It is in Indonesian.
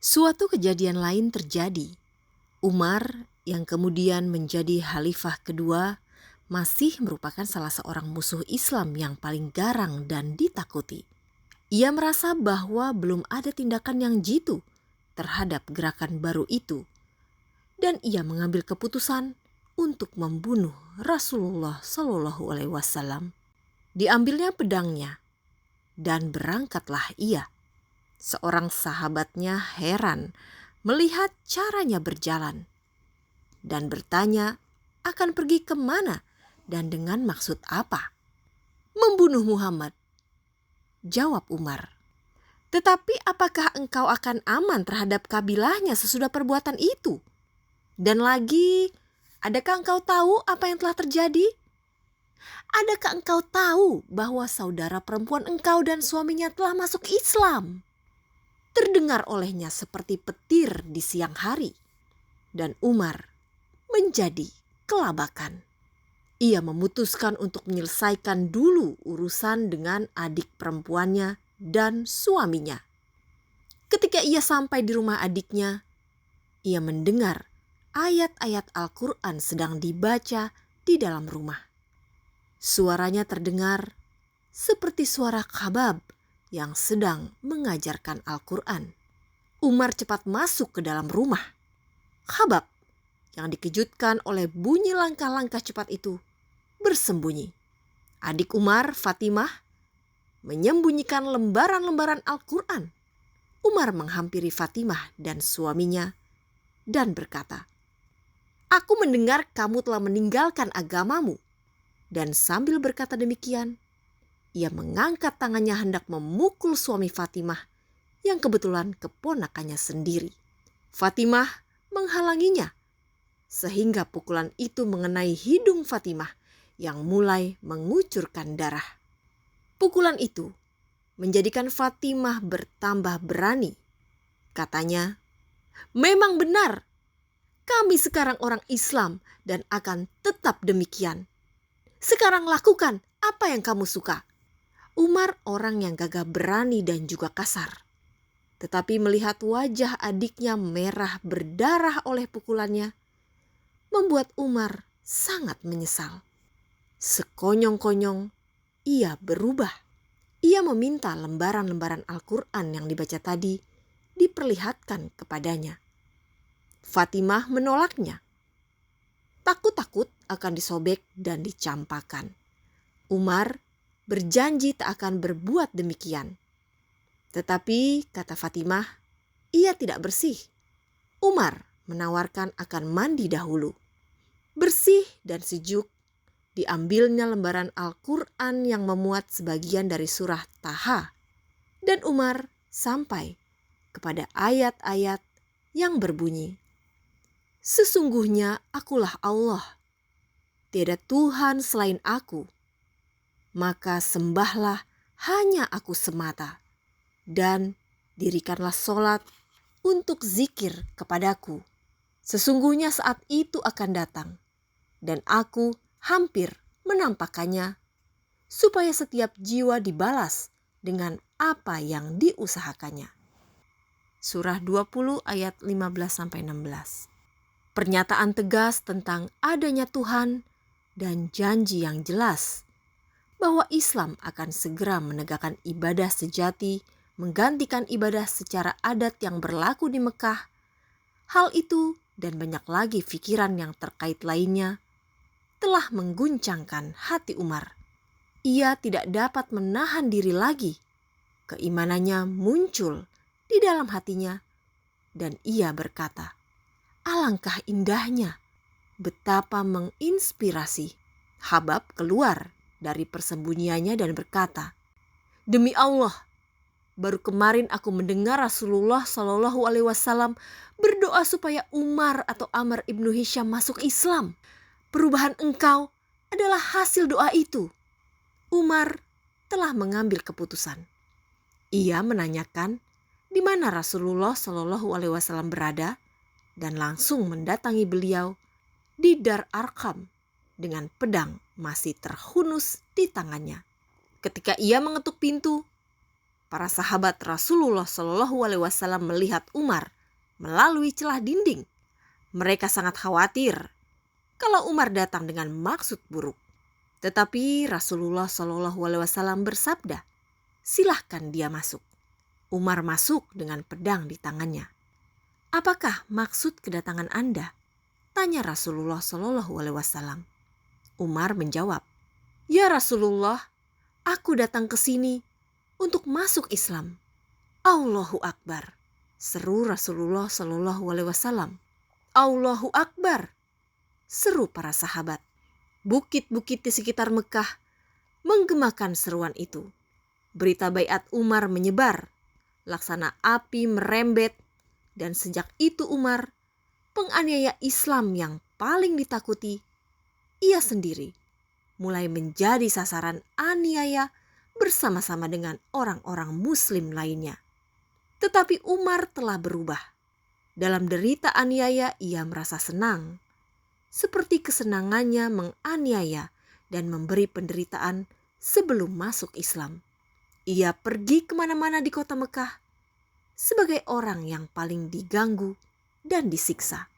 Suatu kejadian lain terjadi. Umar yang kemudian menjadi khalifah kedua masih merupakan salah seorang musuh Islam yang paling garang dan ditakuti. Ia merasa bahwa belum ada tindakan yang jitu terhadap gerakan baru itu dan ia mengambil keputusan untuk membunuh Rasulullah Shallallahu Alaihi Wasallam. Diambilnya pedangnya dan berangkatlah ia. Seorang sahabatnya heran melihat caranya berjalan dan bertanya akan pergi kemana dan dengan maksud apa. Membunuh Muhammad, jawab Umar. Tetapi apakah engkau akan aman terhadap kabilahnya sesudah perbuatan itu? Dan lagi, adakah engkau tahu apa yang telah terjadi? Adakah engkau tahu bahwa saudara perempuan engkau dan suaminya telah masuk Islam? Terdengar olehnya seperti petir di siang hari. Dan Umar menjadi kelabakan. Ia memutuskan untuk menyelesaikan dulu urusan dengan adik perempuannya dan suaminya. Ketika ia sampai di rumah adiknya, ia mendengar ayat-ayat Al-Quran sedang dibaca di dalam rumah. Suaranya terdengar seperti suara Khabab yang sedang mengajarkan Al-Quran. Umar cepat masuk ke dalam rumah. Khabab yang dikejutkan oleh bunyi langkah-langkah cepat itu bersembunyi. Adik Umar, Fatimah, menyembunyikan lembaran-lembaran Al-Quran. Umar menghampiri Fatimah dan suaminya dan berkata, "Aku mendengar kamu telah meninggalkan agamamu." Dan sambil berkata demikian, ia mengangkat tangannya hendak memukul suami Fatimah yang kebetulan keponakannya sendiri. Fatimah menghalanginya sehingga pukulan itu mengenai hidung Fatimah yang mulai mengucurkan darah. Pukulan itu menjadikan Fatimah bertambah berani. Katanya, "Memang benar, kami sekarang orang Islam dan akan tetap demikian. Sekarang lakukan apa yang kamu suka." Umar orang yang gagah berani dan juga kasar. Tetapi melihat wajah adiknya merah berdarah oleh pukulannya, membuat Umar sangat menyesal. Sekonyong-konyong ia berubah. Ia meminta lembaran-lembaran Al-Quran yang dibaca tadi diperlihatkan kepadanya. Fatimah menolaknya. Takut-takut akan disobek dan dicampakkan. Umar berjanji tak akan berbuat demikian. Tetapi kata Fatimah, ia tidak bersih. Umar menawarkan akan mandi dahulu. Bersih dan sejuk, diambilnya lembaran Al-Quran yang memuat sebagian dari surah Taha. Dan Umar sampai kepada ayat-ayat yang berbunyi, "Sesungguhnya akulah Allah, tiada Tuhan selain aku. Maka sembahlah hanya aku semata, dan dirikanlah solat untuk zikir kepadaku. Sesungguhnya saat itu akan datang, dan aku hampir menampakkannya, supaya setiap jiwa dibalas dengan apa yang diusahakannya." Surah 20 ayat 15-16. Pernyataan tegas tentang adanya Tuhan dan janji yang jelas bahwa Islam akan segera menegakkan ibadah sejati, menggantikan ibadah secara adat yang berlaku di Mekah. Hal itu dan banyak lagi pikiran yang terkait lainnya telah mengguncangkan hati Umar. Ia tidak dapat menahan diri lagi. Keimanannya muncul di dalam hatinya dan ia berkata, "Alangkah indahnya, betapa menginspirasi." Khabab keluar dari persembunyiannya dan berkata, "Demi Allah, baru kemarin aku mendengar Rasulullah Shallallahu Alaihi Wasallam berdoa supaya Umar atau Amr ibnu Hisham masuk Islam. Perubahan engkau adalah hasil doa itu." Umar telah mengambil keputusan. Ia menanyakan di mana Rasulullah Shallallahu Alaihi Wasallam berada dan langsung mendatangi beliau di Dar Arqam dengan pedang masih terhunus di tangannya. Ketika ia mengetuk pintu, para sahabat Rasulullah Shallallahu Alaihi Wasallam melihat Umar melalui celah dinding. Mereka sangat khawatir kalau Umar datang dengan maksud buruk. Tetapi Rasulullah Shallallahu Alaihi Wasallam bersabda, "Silahkan dia masuk." Umar masuk dengan pedang di tangannya. "Apakah maksud kedatangan Anda?" tanya Rasulullah Shallallahu Alaihi Wasallam. Umar menjawab, "Ya Rasulullah, aku datang ke sini untuk masuk Islam." "Allahu Akbar," seru Rasulullah Shallallahu Alaihi Wasallam. "Allahu Akbar," seru para sahabat. Bukit-bukit di sekitar Mekah menggemakan seruan itu. Berita baiat Umar menyebar, laksana api merembet, dan sejak itu Umar, penganiaya Islam yang paling ditakuti, ia sendiri mulai menjadi sasaran aniaya bersama-sama dengan orang-orang muslim lainnya. Tetapi Umar telah berubah. Dalam derita aniaya ia merasa senang, seperti kesenangannya menganiaya dan memberi penderitaan sebelum masuk Islam. Ia pergi kemana-mana di kota Mekah sebagai orang yang paling diganggu dan disiksa.